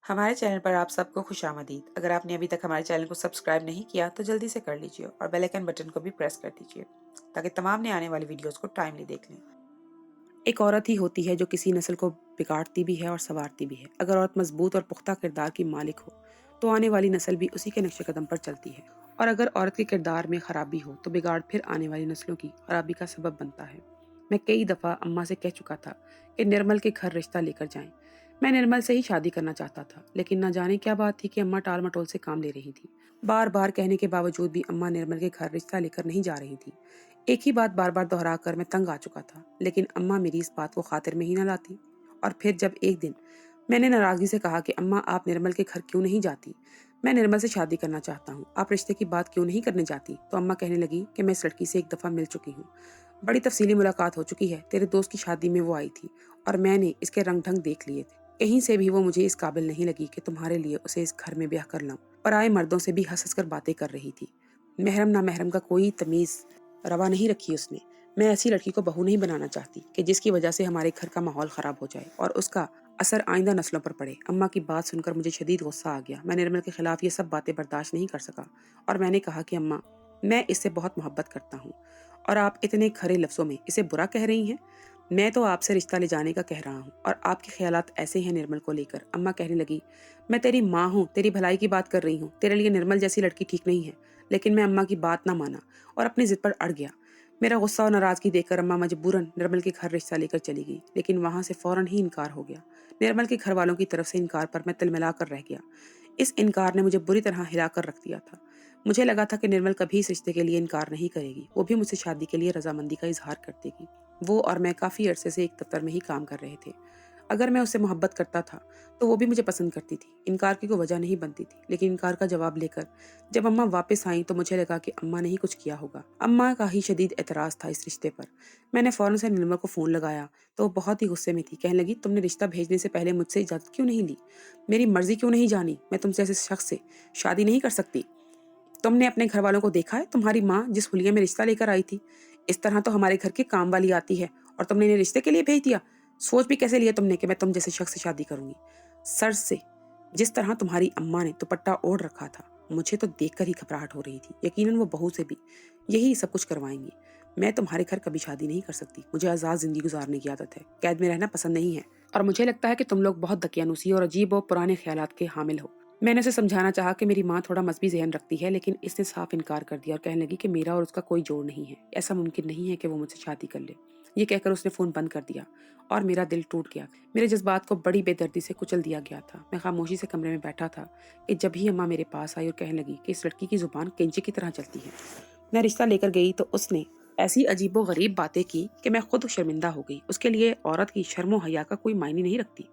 हमारे चैनल पर आप सबको खुश आमदीद। अगर आपने अभी तक हमारे चैनल को सब्सक्राइब नहीं किया तो जल्दी से कर लीजिए और बेल आइकन बटन को भी प्रेस कर दीजिए ताकि तमाम नए आने वाली वीडियोस को टाइमली देख लें। एक औरत ही होती है जो किसी नस्ल को बिगाड़ती भी है और संवारती भी है। अगर औरत मजबूत और पुख्ता किरदार की मालिक हो तो आने वाली नस्ल भी उसी के नक्शे कदम पर चलती है, और अगर औरत के किरदार में खराबी हो तो बिगाड़ फिर आने वाली नस्लों की खराबी का सबब बनता है। मैं कई दफ़ा अम्मा से कह चुका था कि निर्मल के घर रिश्ता लेकर जाएं। मैं निर्मल से ही शादी करना चाहता था, लेकिन न जाने क्या बात थी कि अम्मा टाल मटोल से काम ले रही थी। बार बार कहने के बावजूद भी अम्मा निर्मल के घर रिश्ता लेकर नहीं जा रही थी। एक ही बात बार बार दोहराकर मैं तंग आ चुका था, लेकिन अम्मा मेरी इस बात को खातिर में ही न लाती। और फिर जब एक दिन मैंने नाराजगी से कहा कि अम्मा आप निर्मल के घर क्यों नहीं जाती, मैं निर्मल से शादी करना चाहता हूँ, आप रिश्ते की बात क्यों नहीं करने जाती, तो अम्मा कहने लगी कि मैं इस लड़की से एक दफ़ा मिल चुकी हूँ, बड़ी तफसीली मुलाकात हो चुकी है, तेरे दोस्त की शादी में वो आई थी और मैंने इसके रंग ढंग देख लिए थे। कहीं से भी वो मुझे इस काबिल नहीं लगी कि तुम्हारे लिए उसे इस घर में ब्याह कर लाऊं। पराए मर्दों से भी हंस हंस कर बातें कर रही थी। महरम ना महरम का कोई तमीज रवा नहीं रखी उसने। मैं ऐसी लड़की को बहू नहीं बनाना चाहती कि जिसकी वजह से हमारे घर का माहौल खराब हो जाए और उसका असर आइंदा नस्लों पर पड़े। अम्मा की बात सुनकर मुझे शदीद गुस्सा आ गया। मैं निर्मल के खिलाफ ये सब बातें बर्दाश्त नहीं कर सका और मैंने कहा कि अम्मा, मैं इससे बहुत मोहब्बत करता हूँ और आप इतने खरे लफ्जों में इसे बुरा कह रही हैं। मैं तो आपसे रिश्ता ले जाने का कह रहा हूँ और आपके ख्यालात ऐसे हैं निर्मल को लेकर। अम्मा कहने लगी, मैं तेरी माँ हूँ, तेरी भलाई की बात कर रही हूँ, तेरे लिए निर्मल जैसी लड़की ठीक नहीं है। लेकिन मैं अम्मा की बात ना माना और अपनी जिद पर अड़ गया। मेरा गुस्सा और नाराजगी देखकर अम्मा मजबूरन निर्मल के घर रिश्ता लेकर चली गई, लेकिन वहां से फौरन ही इनकार हो गया। निर्मल के घर वालों की तरफ से इनकार पर मैं तिलमिला कर रह गया। इस इनकार ने मुझे बुरी तरह हिला कर रख दिया था। मुझे लगा था कि निर्मल कभी इस रिश्ते के लिए इनकार नहीं करेगी, वो भी मुझसे शादी के लिए रजामंदी का इजहार कर देगी। वो और मैं काफी अरसे से एक दफ्तर में ही काम कर रहे थे। अगर मैं उससे मोहब्बत करता था तो वो भी मुझे पसंद करती थी। इनकार की कोई वजह नहीं बनती थी, लेकिन इनकार का जवाब लेकर जब अम्मा वापस आई तो मुझे लगा कि अम्मा ने ही कुछ किया होगा। अम्मा का ही शदीद एतराज था इस रिश्ते पर। मैंने फौरन से निर्मल को फोन लगाया तो वो बहुत ही गुस्से में थी। कहने लगी, तुमने रिश्ता भेजने से पहले मुझसे इजाजत क्यों नहीं ली, मेरी मर्जी क्यों नहीं जानी, मैं तुमसे ऐसे शख्स से शादी नहीं कर सकती। तुमने अपने घर वालों को देखा है, तुम्हारी माँ जिस हुलिया में रिश्ता लेकर आई थी, इस तरह तो हमारे घर की काम वाली आती है और तुमने इन्हें रिश्ते के लिए भेज दिया। सोच भी कैसे लिया तुमने कि मैं तुम जैसे शख्स से शादी करूंगी। सर से जिस तरह तुम्हारी अम्मा ने दुपट्टा ओढ़ रखा था, मुझे तो देखकर ही घबराहट हो रही थी। यकीनन वो बहू से भी यही सब कुछ करवाएंगी। मैं तुम्हारे घर कभी शादी नहीं कर सकती। मुझे आज़ाद जिंदगी गुजारने की आदत है, कैद में रहना पसंद नहीं है, और मुझे लगता है कि तुम लोग बहुत दकियानुसी और अजीब और पुराने ख्यालात के हामिल हो। मैंने उसे समझाना चाहा कि मेरी माँ थोड़ा मजहबी ज़हन रखती है, लेकिन इसने साफ इनकार कर दिया और कहने लगी कि मेरा और उसका कोई जोड़ नहीं है, ऐसा मुमकिन नहीं है कि वो मुझसे शादी कर ले। ये कहकर उसने फ़ोन बंद कर दिया और मेरा दिल टूट गया। मेरे जज्बात को बड़ी बेदर्दी से कुचल दिया गया था। मैं खामोशी से कमरे में बैठा था कि जब ही अम्मा मेरे पास आई और कहने लगी कि इस लड़की की ज़ुबान कैंची की तरह चलती है। मैं रिश्ता लेकर गई तो उसने ऐसी अजीबो गरीब बातें की कि मैं खुद शर्मिंदा हो गई। उसके लिए औरत की शर्मो हया का कोई मायने नहीं रखती।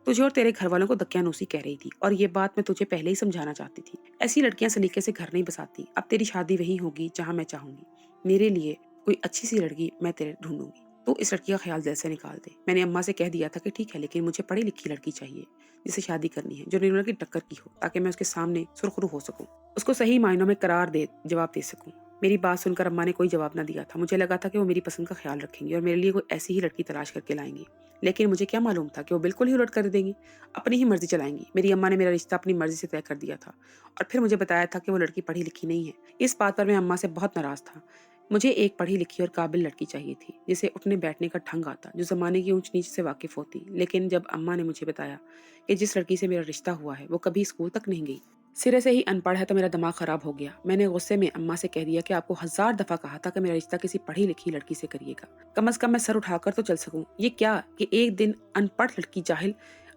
तुझे और तेरे घर वालों को दकियानूसी कह रही थी और ये बात मैं तुझे पहले ही समझाना चाहती थी। ऐसी लड़कियां सलीके से घर नहीं बसाती। अब तेरी शादी वही होगी जहां मैं चाहूंगी। मेरे लिए कोई अच्छी सी लड़की मैं तेरे ढूंढूंगी, तो इस लड़की का ख्याल दिल से निकाल दे। मैंने अम्मा से कह दिया था कि ठीक है, लेकिन मुझे पढ़ी लिखी लड़की चाहिए जिसे शादी करनी है, जो निर्मल की टक्कर की हो, ताकि मैं उसके सामने सुरखरू हो सकूं, उसको सही मायनों में करार दे जवाब दे सकूं। मेरी बात सुनकर अम्मा ने कोई जवाब न दिया था। मुझे लगा था कि वो मेरी पसंद का ख्याल रखेंगी और मेरे लिए कोई ऐसी ही लड़की तलाश करके लाएंगी, लेकिन मुझे क्या मालूम था कि वो बिल्कुल ही उलट कर देंगी, अपनी ही मर्जी चलाएंगी। मेरी अम्मा ने मेरा रिश्ता अपनी मर्जी से तय कर दिया था और फिर मुझे बताया था कि वो लड़की पढ़ी लिखी नहीं है। इस बात पर मैं अम्मा से बहुत नाराज था। मुझे एक पढ़ी लिखी और काबिल लड़की चाहिए थी, जिसे उठने बैठने का ढंग आता, जो जमाने की ऊंच नीच से वाकिफ होती। लेकिन जब अम्मा ने मुझे बताया कि जिस लड़की से मेरा रिश्ता हुआ है वो कभी स्कूल तक नहीं गई, सिरे से ही अनपढ़ है, तो मेरा दिमाग खराब हो गया। मैंने गुस्से में अम्मा से कह दिया कि आपको 1000 दफा कहा था कि मेरा रिश्ता किसी पढ़ी लिखी लड़की से करिएगा, कम से कम मैं सर उठाकर तो चल सकूं। ये क्या कि एक दिन अनपढ़ लड़की, जाहिल,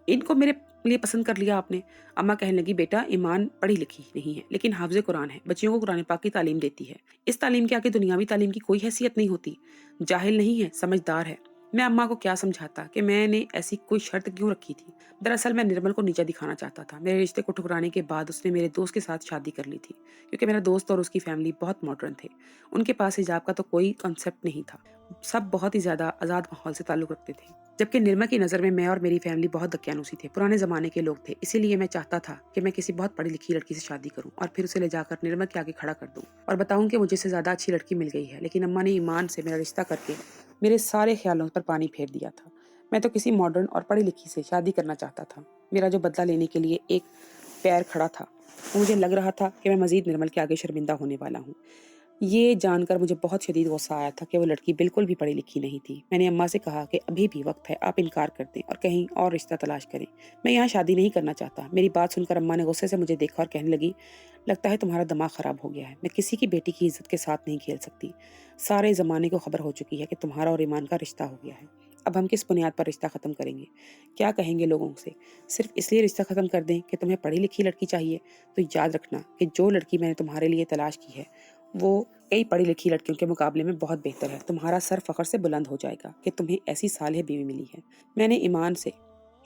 इनको मेरे लिए पसंद कर लिया आपने। अम्मा कहने लगी, बेटा ईमान पढ़ी लिखी नहीं है लेकिन हाफिज कुरान है, बच्चियों को कुरान पाक की तालीम देती है। इस तालीम के आगे दुनियावी तालीम की कोई हैसियत नहीं होती। जाहिल नहीं है, समझदार है। मैं अम्मा को क्या समझाता कि मैंने ऐसी कोई शर्त क्यों रखी थी। दरअसल मैं निर्मल को नीचा दिखाना चाहता था। मेरे रिश्ते को ठुकराने के बाद उसने मेरे दोस्त के साथ शादी कर ली थी, क्योंकि मेरा दोस्त और उसकी फैमिली बहुत मॉडर्न थे। उनके पास हिजाब का तो कोई कॉन्सेप्ट नहीं था। सब बहुत ही ज्यादा आजाद माहौल से ताल्लुक रखते थे, जबकि निर्मल की नज़र में मैं और मेरी फैमिली बहुत दकियानूसी थे, पुराने ज़माने के लोग थे। इसीलिए मैं चाहता था कि मैं किसी बहुत पढ़ी लिखी लड़की से शादी करूं और फिर उसे ले जाकर निर्मल के आगे खड़ा कर दूं और बताऊं कि मुझे से ज़्यादा अच्छी लड़की मिल गई है। लेकिन अम्मा ने ईमान से मेरा रिश्ता करके मेरे सारे ख्यालों पर पानी फेर दिया था। میں تو کسی ماڈرن اور پڑھی لکھی سے شادی کرنا چاہتا تھا۔ میرا جو بدلہ لینے کے لیے ایک پیر کھڑا تھا، مجھے لگ رہا تھا کہ میں مزید نرمل کے آگے شرمندہ ہونے والا ہوں۔ یہ جان کر مجھے بہت شدید غصہ آیا تھا کہ وہ لڑکی بالکل بھی پڑھی لکھی نہیں تھی۔ میں نے اماں سے کہا کہ ابھی بھی وقت ہے، آپ انکار کر دیں اور کہیں اور رشتہ تلاش کریں۔ میں یہاں شادی نہیں کرنا چاہتا۔ میری بات سن کر اماں نے غصے سے مجھے دیکھا اور کہنے لگی، لگتا ہے تمہارا دماغ خراب ہو گیا ہے۔ میں کسی کی بیٹی کی عزت کے ساتھ نہیں کھیل سکتی۔ سارے زمانے کو خبر ہو چکی ہے کہ تمہارا اور ایمان کا رشتہ ہو گیا ہے۔ اب ہم کس بنیاد پر رشتہ ختم کریں گے؟ کیا کہیں گے لوگوں سے؟ صرف اس لیے رشتہ ختم کر دیں کہ تمہیں پڑھی لکھی لڑکی چاہیے؟ تو یاد رکھنا کہ جو لڑکی میں نے تمہارے لیے تلاش کی ہے وہ کئی پڑھی لکھی لڑکیوں کے مقابلے میں بہت بہتر ہے۔ تمہارا سر فخر سے بلند ہو جائے گا کہ تمہیں ایسی صالح بیوی ملی ہے۔ میں نے ایمان سے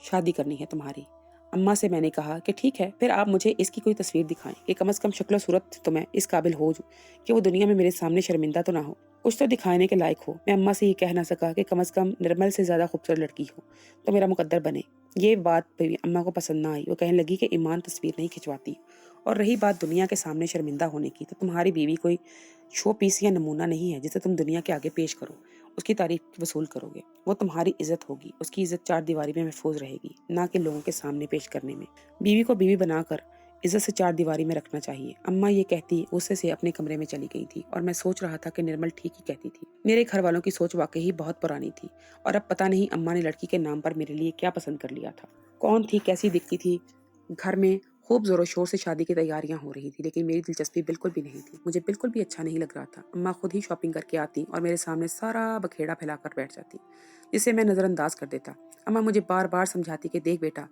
شادی کرنی ہے تمہاری۔ اماں سے میں نے کہا کہ ٹھیک ہے، پھر آپ مجھے اس کی کوئی تصویر دکھائیں کہ کم از کم شکل و صورت تو میں اس قابل ہو کہ وہ دنیا میں میرے سامنے شرمندہ تو نہ ہو، کچھ تو دکھانے کے لائق ہو۔ میں اماں سے یہ کہہ نہ سکا کہ کم از کم نرمل سے زیادہ خوبصورت لڑکی ہو تو میرا مقدر بنے۔ یہ بات بھی اماں کو پسند نہ آئی۔ وہ کہنے لگی کہ ایمان تصویر نہیں کھنچواتی، اور رہی بات دنیا کے سامنے شرمندہ ہونے کی، تو تمہاری بیوی کوئی شو پیس یا نمونہ نہیں ہے جسے تم دنیا کے آگے پیش کرو، اس کی تعریف وصول کرو گے۔ وہ تمہاری عزت ہوگی، اس کی عزت چار دیواری میں محفوظ رہے گی، نہ کہ لوگوں کے سامنے پیش کرنے میں۔ بیوی کو بیوی بنا کر عزت سے چار دیواری میں رکھنا چاہیے۔ اماں یہ کہتی غصے سے اپنے کمرے میں چلی گئی تھی، اور میں سوچ رہا تھا کہ نرمل ٹھیک ہی کہتی تھی۔ میرے گھر والوں کی سوچ واقعی بہت پرانی تھی، اور اب پتہ نہیں اماں نے لڑکی کے نام پر میرے لیے کیا پسند کر لیا تھا۔ کون تھی، کیسی دکھتی تھی؟ گھر میں خوب زور و شور سے شادی کی تیاریاں ہو رہی تھی، لیکن میری دلچسپی بالکل بھی نہیں تھی۔ مجھے بالکل بھی اچھا نہیں لگ رہا تھا۔ اماں خود ہی شاپنگ کر کے آتی اور میرے سامنے سارا بکھیڑا پھیلا کر بیٹھ جاتی، جسے میں نظر انداز کر دیتا۔ اماں مجھے بار بار سمجھاتی کہ دیکھ بیٹا،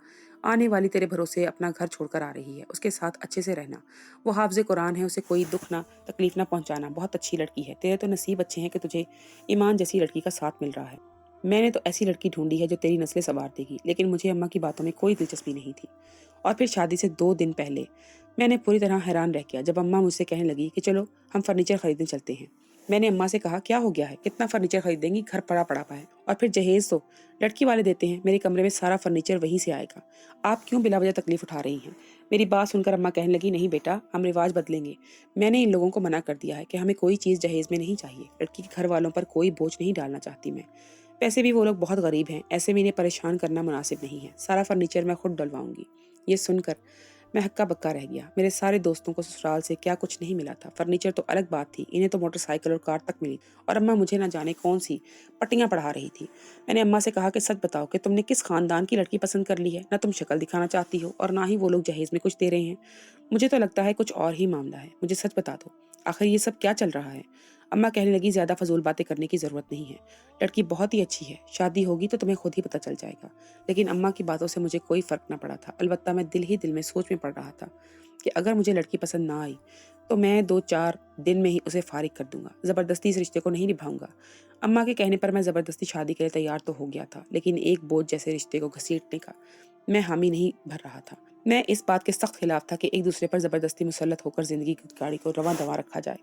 آنے والی تیرے بھروسے اپنا گھر چھوڑ کر آ رہی ہے، اس کے ساتھ اچھے سے رہنا، وہ حافظ قرآن ہے، اسے کوئی دکھ نہ تکلیف نہ پہنچانا، بہت اچھی لڑکی ہے، تیرے تو نصیب اچھے ہیں کہ تجھے ایمان جیسی لڑکی کا ساتھ مل رہا ہے۔ میں نے تو ایسی لڑکی ڈھونڈی ہے جو تیری نسلیں سنوار دے گی۔ لیکن مجھے اماں کی باتوں میں کوئی دلچسپی نہیں تھی۔ اور پھر شادی سے 2 دن پہلے میں نے پوری طرح حیران رہ گیا جب اماں مجھ سے کہنے لگی کہ چلو ہم فرنیچر خریدنے چلتے ہیں۔ میں نے اماں سے کہا کیا ہو گیا ہے، کتنا فرنیچر خریدیں گی، گھر پڑا پڑا ہے، اور پھر جہیز تو لڑکی والے دیتے ہیں، میرے کمرے میں سارا فرنیچر وہیں سے آئے گا، آپ کیوں بلا وجہ تکلیف اٹھا رہی ہیں؟ میری بات سن کر اماں کہنے لگی نہیں بیٹا، ہم رواج بدلیں گے۔ میں نے ان لوگوں کو منع کر دیا ہے کہ ہمیں کوئی چیز جہیز میں نہیں چاہیے، لڑکی کے گھر والوں پر کوئی بوجھ نہیں ڈالنا چاہتی میں، ویسے بھی وہ لوگ بہت غریب ہیں، ایسے میں انہیں پریشان کرنا مناسب نہیں ہے، سارا فرنیچر میں خود ڈلواؤں گی۔ یہ سن کر میں ہکا بکا رہ گیا۔ میرے سارے دوستوں کو سسرال سے کیا کچھ نہیں ملا تھا، فرنیچر تو الگ بات تھی، انہیں تو موٹر سائیکل اور کار تک ملی، اور اماں مجھے نہ جانے کون سی پٹیاں پڑھا رہی تھی۔ میں نے اماں سے کہا کہ سچ بتاؤ کہ تم نے کس خاندان کی لڑکی پسند کر لی ہے، نہ تم شکل دکھانا چاہتی ہو اور نہ ہی وہ لوگ جہیز میں کچھ دے رہے ہیں۔ مجھے تو لگتا ہے کچھ اور ہی معاملہ ہے، مجھے سچ بتا دو، آخر یہ سب کیا چل رہا ہے؟ اماں کہنے لگی زیادہ فضول باتیں کرنے کی ضرورت نہیں ہے، لڑکی بہت ہی اچھی ہے، شادی ہوگی تو تمہیں خود ہی پتہ چل جائے گا۔ لیکن اماں کی باتوں سے مجھے کوئی فرق نہ پڑا تھا، البتہ میں دل ہی دل میں سوچ میں پڑ رہا تھا کہ اگر مجھے لڑکی پسند نہ آئی تو میں 2-4 دن میں ہی اسے فارغ کر دوں گا، زبردستی اس رشتے کو نہیں نبھاؤں گا۔ اماں کے کہنے پر میں زبردستی شادی کے لیے تیار تو ہو گیا تھا، لیکن ایک بوجھ جیسے رشتے کو گھسیٹنے کا میں حامی نہیں بھر رہا تھا۔ میں اس بات کے سخت خلاف تھا کہ ایک دوسرے پر زبردستی مسلط ہو کر زندگی کی گاڑی کو رواں دواں رکھا جائے۔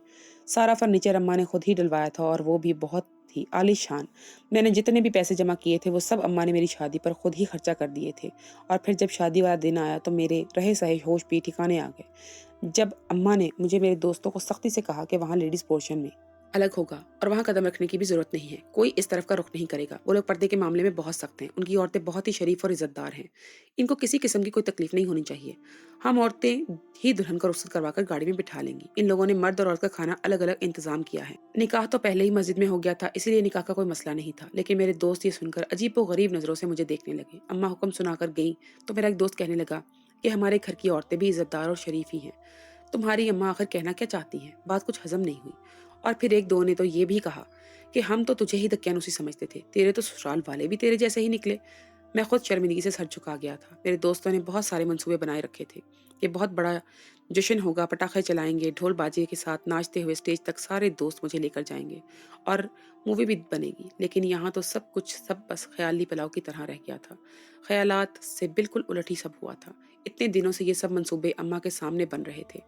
سارا فرنیچر اماں نے خود ہی ڈلوایا تھا، اور وہ بھی بہت ہی عالی شان۔ میں نے جتنے بھی پیسے جمع کیے تھے وہ سب اماں نے میری شادی پر خود ہی خرچہ کر دیے تھے، اور پھر جب شادی والا دن آیا تو میرے رہے سہے ہوش بھی ٹھکانے آ گئے۔ جب اماں نے مجھے میرے دوستوں کو سختی سے کہا کہ وہاں لیڈیز پورشن میں الگ ہوگا اور وہاں قدم رکھنے کی بھی ضرورت نہیں ہے، کوئی اس طرف کا رخ نہیں کرے گا، وہ لوگ پردے کے معاملے میں بہت سخت ہیں، ان کی عورتیں بہت ہی شریف اور عزت دار ہیں، ان کو کسی قسم کی کوئی تکلیف نہیں ہونی چاہیے، ہم عورتیں ہی دلہن کو رخصت کروا کر گاڑی میں بٹھا لیں گی۔ ان لوگوں نے مرد اور عورت کا کھانا الگ الگ انتظام کیا ہے۔ نکاح تو پہلے ہی مسجد میں ہو گیا تھا، اسی لیے نکاح کا کوئی مسئلہ نہیں تھا، لیکن میرے دوست یہ سن کر عجیب و غریب نظروں سے مجھے دیکھنے لگے۔ اماں حکم سنا کر گئیں تو میرا ایک دوست کہنے لگا کہ ہمارے گھر کی عورتیں بھی عزت دار اور شریف ہی ہیں، تمہاری اماں آخر کہنا کیا چاہتی ہیں؟ بات کچھ ہضم نہیں ہوئی، اور پھر ایک دو نے تو یہ بھی کہا کہ ہم تو تجھے ہی دکیانوسی سمجھتے تھے، تیرے تو سسرال والے بھی تیرے جیسے ہی نکلے۔ میں خود شرمندگی سے سر جھکا گیا تھا۔ میرے دوستوں نے بہت سارے منصوبے بنائے رکھے تھے، یہ بہت بڑا جشن ہوگا، پٹاخے چلائیں گے، ڈھول باجے کے ساتھ ناچتے ہوئے اسٹیج تک سارے دوست مجھے لے کر جائیں گے، اور مووی بھی بنے گی۔ لیکن یہاں تو سب بس خیالی پلاؤ کی طرح رہ گیا تھا، خیالات سے بالکل الٹ ہی سب ہوا تھا۔ اتنے دنوں سے یہ سب منصوبے اماں کے سامنے بن رہے تھے،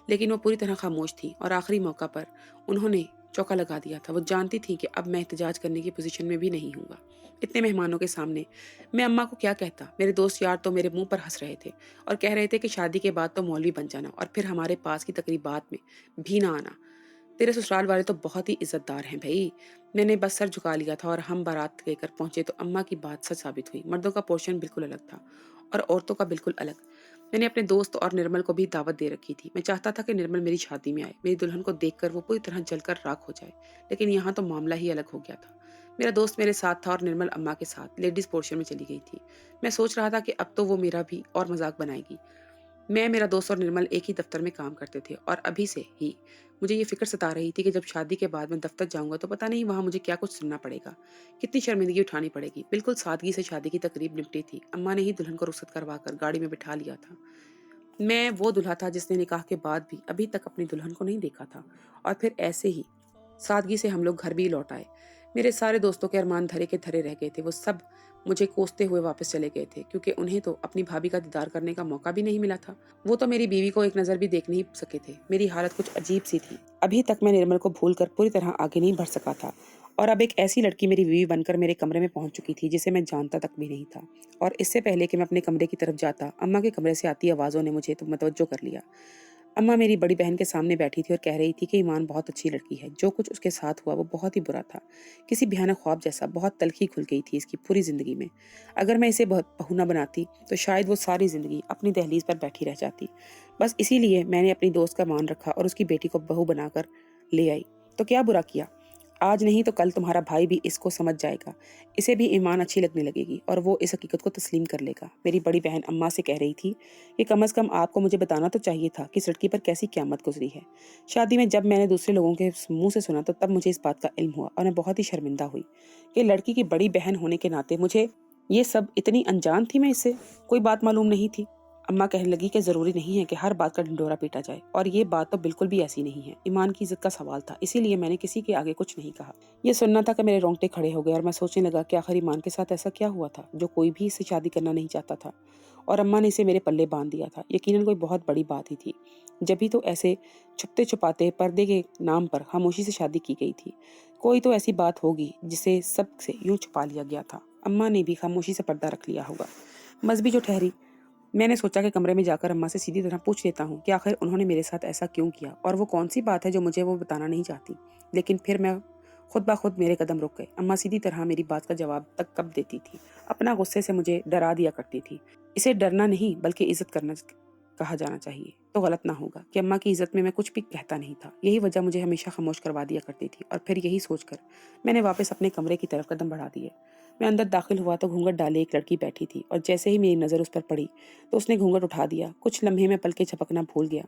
لیکن وہ پوری طرح خاموش تھی، اور آخری موقع پر انہوں نے چوکا لگا دیا تھا۔ وہ جانتی تھی کہ اب میں احتجاج کرنے کی پوزیشن میں بھی نہیں ہوں گا۔ اتنے مہمانوں کے سامنے میں اماں کو کیا کہتا؟ میرے دوست یار تو میرے منہ پر ہنس رہے تھے اور کہہ رہے تھے کہ شادی کے بعد تو مولوی بن جانا اور پھر ہمارے پاس کی تقریبات میں بھی نہ آنا۔ तेरे ससुराल वाले तो बहुत ही इज्जतदार हैं भई। मैंने बस सर झुका लिया था और हम बारात लेकर पहुंचे तो अम्मा की बात सच साबित हुई। मर्दों का पोर्शन बिल्कुल अलग था और औरतों का बिल्कुल अलग। मैंने अपने दोस्त और निर्मल को भी दावत दे रखी थी। मैं चाहता था कि निर्मल मेरी शादी में आए, मेरी दुल्हन को देखकर वो पूरी तरह जलकर राख हो जाए। लेकिन यहाँ तो मामला ही अलग हो गया था। मेरा दोस्त मेरे साथ था और निर्मल अम्मा के साथ लेडीज पोर्शन में चली गई थी। मैं सोच रहा था कि अब तो वो मेरा भी और मजाक बनाएगी। मैं, मेरा दोस्त और निर्मल एक ही दफ्तर में काम करते थे और अभी से ही मुझे ये फिक्र सता रही थी कि जब शादी के बाद मैं दफ्तर जाऊंगा तो पता नहीं वहां मुझे क्या कुछ सुनना पड़ेगा, कितनी शर्मिंदगी उठानी पड़ेगी। बिल्कुल सादगी से शादी की तकरीब निपटी थी। अम्मा ने ही दुल्हन को रुखसत करवा कर गाड़ी में बिठा लिया था। मैं वो दूल्हा था जिसने निकाह के बाद भी अभी तक अपनी दुल्हन को नहीं देखा था। और फिर ऐसे ही सादगी से हम लोग घर भी लौट आए। मेरे सारे दोस्तों के अरमान धरे के धरे रह गए थे। वो सब मुझे कोसते हुए वापस चले गए थे क्योंकि उन्हें तो अपनी भाभी का दीदार करने का मौका भी नहीं मिला था। वो तो मेरी बीवी को एक नज़र भी देख नहीं सके थे। मेरी हालत कुछ अजीब सी थी। अभी तक मैं निर्मल को भूल कर पूरी तरह आगे नहीं बढ़ सका था और अब एक ऐसी लड़की मेरी बीवी बनकर मेरे कमरे में पहुंच चुकी थी जिसे मैं जानता तक भी नहीं था। और इससे पहले कि मैं अपने कमरे की तरफ जाता, अम्मा के कमरे से आती आवाज़ों ने मुझे तो मतवज्जो कर लिया। अम्मा मेरी बड़ी बहन के सामने बैठी थी और कह रही थी कि ईमान बहुत अच्छी लड़की है। जो कुछ उसके साथ हुआ वो बहुत ही बुरा था, किसी भयानक ख्वाब जैसा। बहुत तलखी खुल गई थी इसकी पूरी जिंदगी में। अगर मैं इसे बहुत बहू न बनाती तो शायद वो सारी जिंदगी अपनी दहलीज पर बैठी रह जाती। बस इसीलिए मैंने अपनी दोस्त का मान रखा और उसकी बेटी को बहू बनाकर ले आई। तो क्या बुरा किया? आज नहीं तो कल तुम्हारा भाई भी इसको समझ जाएगा। इसे भी ईमान अच्छी लगने लगेगी और वो इस हकीकत को तस्लीम कर लेगा। मेरी बड़ी बहन अम्मा से कह रही थी कि कम से कम आपको मुझे बताना तो चाहिए था कि इस लड़की पर कैसी क़यामत गुजरी है। शादी में जब मैंने दूसरे लोगों के मुंह से सुना तो तब मुझे इस बात का इल्म हुआ और मैं बहुत ही शर्मिंदा हुई कि लड़की की बड़ी बहन होने के नाते मुझे ये सब इतनी अनजान थी। मैं इससे कोई बात मालूम नहीं थी। अम्मा कहने लगी कि जरूरी नहीं है कि हर बात का ढिंढोरा पीटा जाए और ये बात तो बिल्कुल भी ऐसी नहीं है। ईमान की इज्जत का सवाल था, इसीलिए मैंने किसी के आगे कुछ नहीं कहा। ये सुनना था कि मेरे रोंगटे खड़े हो गए और मैं सोचने लगा कि आखिर ईमान के साथ ऐसा क्या हुआ था जो कोई भी इससे शादी करना नहीं चाहता था और अम्मा ने इसे मेरे पल्ले बांध दिया था। यकीनन कोई बहुत बड़ी बात ही थी, जब भी तो ऐसे छुपते छुपाते पर्दे के नाम पर खामोशी से शादी की गई थी। कोई तो ऐसी बात होगी जिसे सबसे यूं छुपा लिया गया था। अम्मा ने भी खामोशी से पर्दा रख लिया होगा। बस भी जो ठहरी। मैंने सोचा कि कमरे में जाकर अम्मा से सीधी तरह पूछ लेता हूँ कि आखिर उन्होंने मेरे साथ ऐसा क्यों किया और वो कौन सी बात है जो मुझे वो बताना नहीं चाहती। लेकिन फिर मैं खुद ब खुद मेरे कदम रुक गए। अम्मा सीधी तरह मेरी बात का जवाब तक कब देती थी। अपना गुस्से से मुझे डरा दिया करती थी। इसे डरना नहीं बल्कि इज्जत करना कहा जाना चाहिए तो गलत ना होगा कि अम्मा की इज्जत में मैं कुछ भी कहता नहीं था। यही वजह मुझे हमेशा खामोश करवा दिया करती थी। और फिर यही सोचकर मैंने वापस अपने कमरे की तरफ कदम बढ़ा दिए। मैं अंदर दाखिल हुआ तो घूंघट डाले एक लड़की बैठी थी और जैसे ही मेरी नज़र उस पर पड़ी तो उसने घूंघट उठा दिया। कुछ लम्हे में पलके झपकना भूल गया।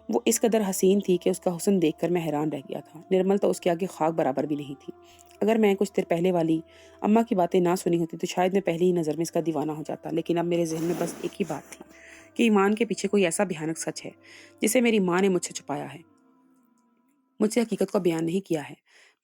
वो इस कदर हसीन थी कि उसका हुस्न देखकर मैं हैरान रह गया था। निर्मल तो उसके आगे खाक बराबर भी नहीं थी। अगर मैं कुछ देर पहले वाली अम्मा की बातें ना सुनी होती तो शायद मैं पहली ही नज़र में इसका दीवाना हो जाता। लेकिन अब मेरे जहन में बस एक ही बात थी कि ईमान के पीछे कोई ऐसा भयानक सच है जिसे मेरी माँ ने मुझसे छुपाया है, मुझसे हकीकत को बयान नहीं किया है।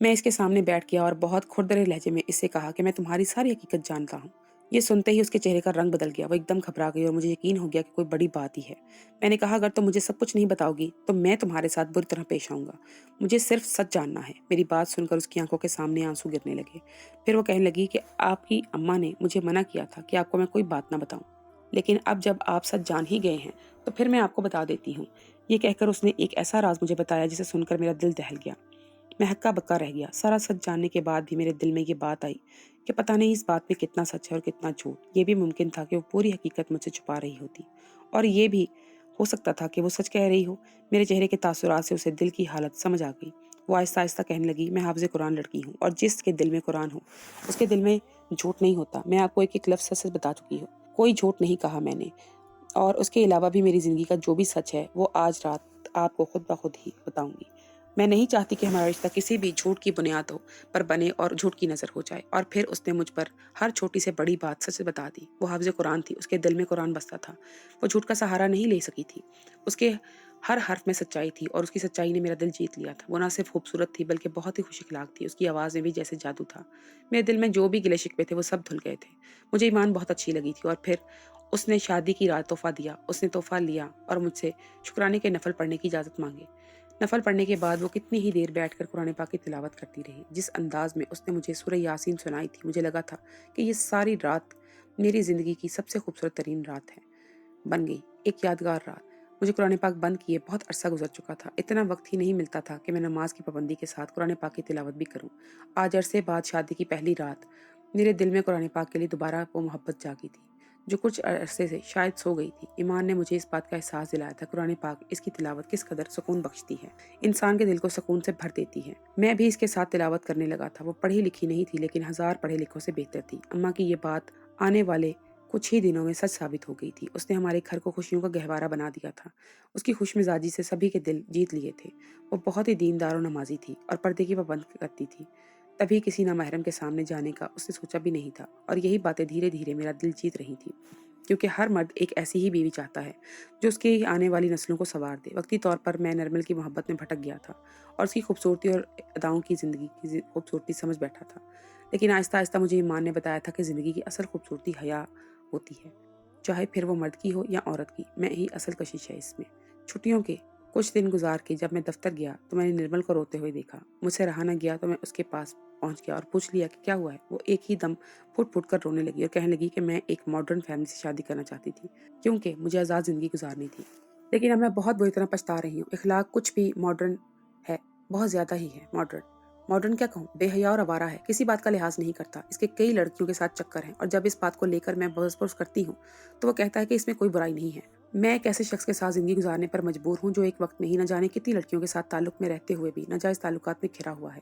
मैं इसके सामने बैठ गया और बहुत खुरदरे लहजे में इससे कहा कि मैं तुम्हारी सारी हकीकत जानता हूँ। ये सुनते ही उसके चेहरे का रंग बदल गया। वो एकदम घबरा गई और मुझे यकीन हो गया कि कोई बड़ी बात ही है। मैंने कहा अगर तुम मुझे सब कुछ नहीं बताओगी तो मैं तुम्हारे साथ बुरी तरह पेश आऊंगा। मुझे सिर्फ सच जानना है। मेरी बात सुनकर उसकी आंखों के सामने आंसू गिरने लगे। फिर वो कहने लगी कि आपकी अम्मा ने मुझे मना किया था कि आपको मैं कोई बात ना बताऊं, लेकिन अब जब आप सच जान ही गए हैं तो फिर मैं आपको बता देती हूँ। ये कहकर उसने एक ऐसा राज मुझे बताया जिसे सुनकर मेरा दिल दहल गया। मैं हक्का बक्का रह गया। सारा सच जानने के बाद भी मेरे दिल में ये बात आई कि पता नहीं इस बात में कितना सच है और कितना झूठ। ये भी मुमकिन था कि वो पूरी हकीकत मुझसे छुपा रही होती और ये भी हो सकता था कि वो सच कह रही हो। मेरे चेहरे के तासुरात से उसे दिल की हालत समझ आ गई। वो आहिस्ता आहिस्ता कहने लगी, मैं हाफिज़ कुरान लड़की हूँ और जिसके दिल में कुरान हो उसके दिल में झूठ नहीं होता। मैं आपको एक एक लफ्ज़ सच बता चुकी हूँ, कोई झूठ नहीं कहा मैंने। और उसके अलावा भी मेरी ज़िंदगी का जो भी सच है वो आज रात आपको खुद ब खुद ही बताऊंगी। मैं नहीं चाहती कि हमारा रिश्ता किसी भी झूठ की बुनियाद हो पर बने और झूठ की नज़र हो जाए। और फिर उसने मुझ पर हर छोटी से बड़ी बात सच बता दी। वो हाफ़िज़ कुरान थी, उसके दिल में कुरान बसता था। वो झूठ का सहारा नहीं ले सकी थी। उसके हर हर्फ में सच्चाई थी और उसकी सच्चाई ने मेरा दिल जीत लिया था। वो ना सिर्फ खूबसूरत थी बल्कि बहुत ही खुशखिलाक थी। उसकी आवाज़ में भी जैसे जादू था। मेरे दिल में जो भी गिले शिकवे थे वो सब धुल गए थे। मुझे ईमान बहुत अच्छी लगी थी। और फिर उसने शादी की रात तोहफा दिया। उसने तोहफा लिया और मुझसे शुक्राने के नफल पढ़ने की इजाज़त मांगी। नफल पढ़ने के बाद वो कितनी ही देर बैठकर कुरान पाक की तिलावत करती रही। जिस अंदाज में उसने मुझे सूरह यासीन सुनाई थी, मुझे लगा था कि ये सारी रात मेरी ज़िंदगी की सबसे खूबसूरत तरीन रात है। बन गई एक यादगार रात। मुझे कुरान पाक बंद किए बहुत अरसा गुजर चुका था। इतना वक्त ही नहीं मिलता था कि मैं नमाज की पाबंदी के साथ कुरान पाक की तिलावत भी करूं। आज अरसे बाद शादी की पहली रात मेरे दिल में कुरान पाक के लिए दोबारा वो मोहब्बत जागी थी जो कुछ अरसे से शायद सो गई थी। ईमान ने मुझे इस बात का एहसास दिलाया था कुरान पाक इसकी तिलावत किस कदर सुकून बख्शती है, इंसान के दिल को सुकून से भर देती है। मैं भी इसके साथ तिलावत करने लगा था। वो पढ़ी लिखी नहीं थी लेकिन हजार पढ़े लिखों से बेहतर थी। अम्मा की ये बात आने वाले कुछ ही दिनों में सच साबित हो गई थी। उसने हमारे घर को खुशियों का गहवारा बना दिया था। उसकी खुशमिजाजी से सभी के दिल जीत लिए थे। वो बहुत ही दीनदार और नमाजी थी और पर्दे की पाबंद करती थी। तभी किसी नामहरम के सामने जाने का उसने सोचा भी नहीं था और यही बातें धीरे धीरे मेरा दिल जीत रही थी, क्योंकि हर मर्द एक ऐसी ही बीवी चाहता है जो उसकी आने वाली नस्लों को संवार दे। वक्ती तौर पर मैं नरमल की मोहब्बत में भटक गया था और उसकी खूबसूरती और अदाओं की ज़िंदगी की खूबसूरती समझ बैठा था। लेकिन आहिस्ता आहिस्ता मुझे ईमान ने बताया था कि ज़िंदगी की असल खूबसूरती हया होती है, चाहे फिर वो मर्द की हो या औरत की। मैं ही असल कशिश है इसमें। छुट्टियों के कुछ दिन गुजार के जब मैं दफ्तर गया तो मैंने निर्मल को रोते हुए देखा। मुझसे रहा न गया तो मैं उसके पास पहुंच गया और पूछ लिया कि क्या हुआ है। वो एक ही दम फुट फुट कर रोने लगी और कहने लगी कि मैं एक मॉडर्न फैमिली से शादी करना चाहती थी क्योंकि मुझे आज़ाद ज़िंदगी गुजारनी थी। लेकिन अब मैं बहुत बुरी तरह पछता रही हूँ। इखलाक कुछ भी मॉडर्न है, बहुत ज़्यादा ही है मॉडर्न। मॉडर्न क्या कहूँ, बेहया और आवारा है, किसी बात का लिहाज नहीं करता। इसके कई लड़कियों के साथ चक्कर हैं और जब इस बात को लेकर मैं बहस पुरस करती हूँ तो वो कहता है कि इसमें कोई बुराई नहीं है। मैं एक ऐसे शख्स के साथ ज़िंदगी गुजारने पर मजबूर हूँ जो एक वक्त में ही न जाने कितनी लड़कियों के साथ ताल्लुक में रहते हुए भी नाजायज़ ताल्लुकात में घिरा हुआ है।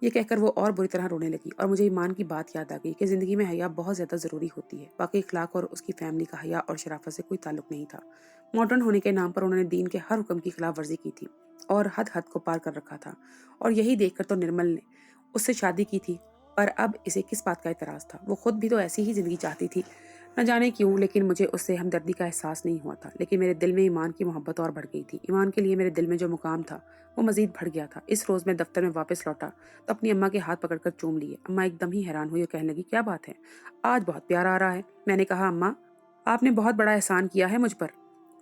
ये कहकर वो और बुरी तरह रोने लगी और मुझे ईमान की बात याद आ गई कि ज़िंदगी में हया बहुत ज़्यादा ज़रूरी होती है। बाकी इखलाक और उसकी फैमिली का हया और शराफत से कोई ताल्लुक नहीं था। मॉडर्न होने के नाम पर उन्होंने दीन के हर हुक्म की खिलाफ वर्जी की थी और हद हद को पार कर रखा था। और यही देखकर तो निर्मल ने उससे शादी की थी। पर अब इसे किस बात का एतराज़ था? वो खुद भी तो ऐसी ही ज़िंदगी चाहती थी। न जाने क्यों लेकिन मुझे उससे हमदर्दी का एहसास नहीं हुआ था। लेकिन मेरे दिल में ईमान की मोहब्बत और बढ़ गई थी। ईमान के लिए मेरे दिल में जो मुकाम था वो मज़ीद बढ़ गया था। इस रोज़ मैं दफ्तर में वापस लौटा तो अपनी अम्मा के हाथ पकड़कर चूम लिए। अम्मा एकदम ही हैरान हुई और कहने लगी, क्या बात है, आज बहुत प्यार आ रहा है। मैंने कहा, अम्मा आपने बहुत बड़ा एहसान किया है मुझ पर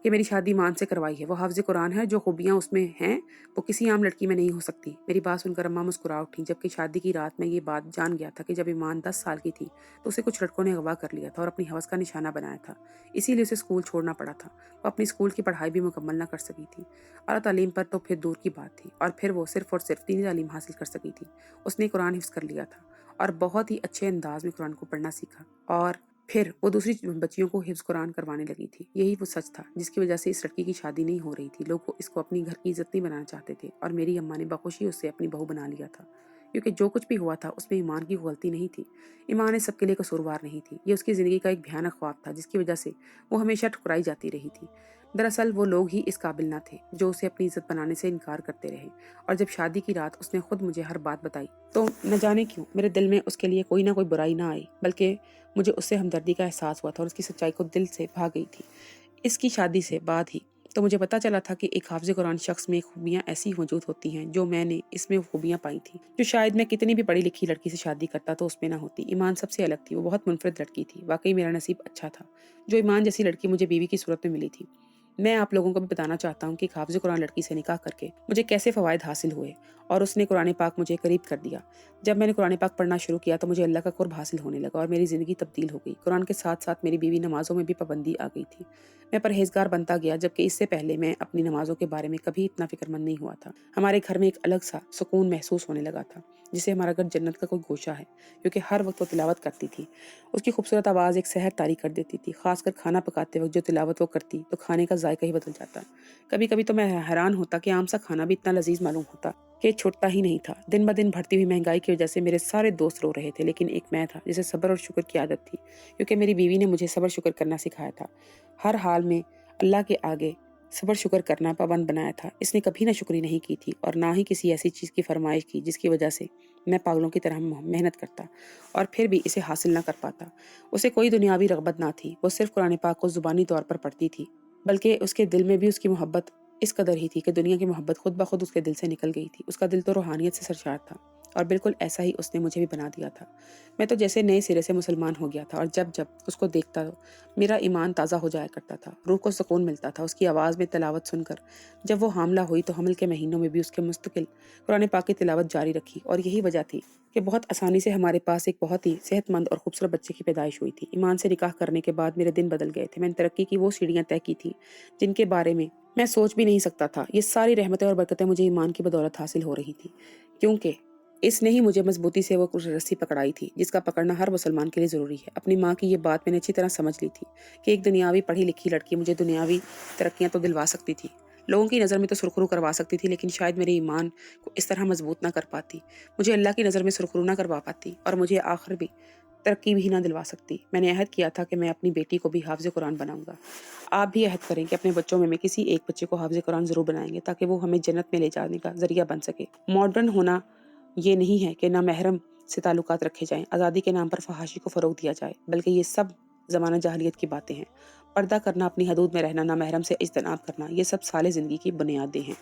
कि मेरी शादी ईमान से करवाई है। वो हाफ़िज़ कुरान है, जो खूबियाँ उसमें हैं वो किसी आम लड़की में नहीं हो सकती। मेरी बात सुनकर अम्मा मुस्कुरा उठी। जबकि शादी की रात में ये बात जान गया था कि जब ईमान 10 साल की थी तो उसे कुछ लड़कों ने अगवा कर लिया था और अपनी हवस का निशाना बनाया था। इसीलिए उसे स्कूल छोड़ना पड़ा था। वो अपनी स्कूल की पढ़ाई भी मुकम्मल न कर सकी थी। आला तालीम पर तो फिर दूर की बात थी। और फिर वो सिर्फ और सिर्फ दीनी तालीम हासिल कर सकी थी। उसने कुरान हिफ्ज़ कर लिया था और बहुत ही अच्छे अंदाज में कुरान को पढ़ना सीखा और फिर वो दूसरी बच्चियों को हिफ्ज़ कुरान करवाने लगी थी। यही वो सच था जिसकी वजह से इस लड़की की शादी नहीं हो रही थी। लोग इसको अपनी घर की इज्जत नहीं बनाना चाहते थे और मेरी अम्मा ने बखुशी उससे अपनी बहू बना लिया था, क्योंकि जो कुछ भी हुआ था उसमें ईमान की गलती नहीं थी। ईमान इस सबके लिए कसूरवार नहीं थी। ये उसकी ज़िंदगी का एक भयानक ख्वाब था जिसकी वजह से वो हमेशा ठुकराई जाती रही थी। दरअसल वो लोग ही इस काबिल ना थे जो उसे अपनी इज्जत बनाने से इनकार करते रहे। और जब शादी की रात उसने खुद मुझे हर बात बताई तो न जाने क्यों मेरे दिल में उसके लिए कोई ना कोई बुराई ना आई, बल्कि मुझे उससे हमदर्दी का एहसास हुआ था और उसकी सच्चाई को दिल से भा गई थी। इसकी शादी से बाद ही तो मुझे पता चला था कि एक हाफ़िज़ कुरान शख्स में खूबियाँ ऐसी मौजूद होती हैं जो मैंने इसमें खूबियाँ पाई थी, जो शायद मैं कितनी भी पढ़ी लिखी लड़की से शादी करता तो उसमें ना होती। ईमान सबसे अलग थी। वो बहुत मुनफरिद लड़की थी। वाकई मेरा नसीब अच्छा था जो ईमान जैसी लड़की मुझे बीवी की सूरत में मिली थी। मैं आप लोगों को भी बताना चाहता हूँ कि एक हाफ़िज़ कुरान लड़की से निकाह करके मुझे कैसे फ़वाइद हासिल हुए और उसने कुरान पाक मुझे करीब कर दिया। जब मैंने कुरान पाक पढ़ना शुरू किया तो मुझे अल्लाह का कुर्ब हासिल होने लगा और मेरी ज़िंदगी तब्दील हो गई। कुरान के साथ साथ मेरी बीवी नमाज़ों में भी पाबंदी आ गई थी। मैं परहेज़गार बनता गया, जबकि इससे पहले मैं अपनी नमाज़ों के बारे में कभी इतना फ़िक्रमंद नहीं हुआ था। हमारे घर में एक अलग-सा सुकून महसूस होने लगा था, जिसे हमारा घर जन्नत का कोई गोशा है, क्योंकि हर वक़्त वो तिलावत करती थी। उसकी खूबसूरत आवाज़ एक सहर तारी कर देती थी। ख़ासकर खाना पकाते वक़्त जो तिलावत वो करती तो खाने का ज़ायका ही बदल जाता। कभी-कभी तो मैं हैरान होता कि आम सा खाना भी इतना लज़ीज़ मालूम होता कि छूटता ही नहीं था। दिन ब दिन बढ़ती हुई महंगाई की वजह से मेरे सारे दोस्त रो रहे थे, लेकिन एक मैं था जिसे सब्र और शुक्र की आदत थी, क्योंकि मेरी बीवी ने मुझे सब्र शुक्र करना सिखाया था। हर हाल में अल्लाह के आगे सब्र शुक्र करना पाबंद बनाया था। इसने कभी ना शुक्री नहीं की थी और ना ही किसी ऐसी चीज़ की फरमाइश की जिसकी वजह से मैं पागलों की तरह मेहनत करता और फिर भी इसे हासिल ना कर पाता। उसे कोई दुनियावी रग़बत ना थी। वो सिर्फ़ कुरान पाक को ज़ुबानी तौर पर पढ़ती थी, बल्कि उसके दिल में भी उसकी मोहब्बत इस कदर ही थी कि दुनिया की मोहब्बत खुद ब खुद उसके दिल से निकल गई थी। उसका दिल तो रूहानियत से सरशार था और बिल्कुल ऐसा ही उसने मुझे भी बना दिया था। मैं तो जैसे नए सिरे से मुसलमान हो गया था और जब जब उसको देखता तो मेरा ईमान ताज़ा हो जाया करता था, रूह को सुकून मिलता था। उसकी आवाज़ में तिलावत सुनकर जब वो हामला हुई तो हमल के महीनों में भी उसके मुस्तकिल कुरान पाक की तिलावत जारी रखी और यही वजह थी कि बहुत आसानी से हमारे पास एक बहुत ही सेहतमंद और खूबसूरत बच्चे की पैदाइश हुई थी। ईमान से निकाह करने के बाद मेरे दिन बदल गए थे। मैंने तरक्की की वो सीढ़ियाँ तय की थी जिनके बारे में मैं सोच भी नहीं सकता था ये सारी रहमतें और बरकतें मुझे ईमान की बदौलत हासिल हो रही थी, क्योंकि इसने ही मुझे मजबूती से वो कुछ रस्सी पकड़ाई थी जिसका पकड़ना हर मुसलमान के लिए ज़रूरी है। अपनी माँ की ये बात मैंने अच्छी तरह समझ ली थी कि एक दुनियावी पढ़ी लिखी लड़की मुझे दुनियावी तरक्कियाँ तो दिलवा सकती थी, लोगों की नज़र में तो सुरखरू करवा सकती थी, लेकिन शायद मेरे ईमान को इस तरह मजबूत ना कर पाती, मुझे अल्लाह की नज़र में सुरखरू ना करवा पाती और मुझे आखिर भी तरक्की भी ना दिलवा सकती। मैंने अहद किया था कि मैं अपनी बेटी को भी हाफ़िज़ कुरान बनाऊंगा। आप भी अहद करें कि अपने बच्चों में किसी एक बच्चे को हाफ़िज़ कुरान ज़रूर बनाएंगे ताकि वो हमें जन्नत में ले जाने का ज़रिया बन सके। मॉडर्न होना ये नहीं है कि नामहरम से ताल्लुकात रखे जाएं, आज़ादी के नाम पर फहाशी को फ़रोग़ दिया जाए, बल्कि ये सब ज़माना जाहिलियत की बातें हैं। पर्दा करना, अपनी हदूद में रहना, नामहरम से इज्तनाब करना, ये सब साले ज़िंदगी की बुनियादें हैं।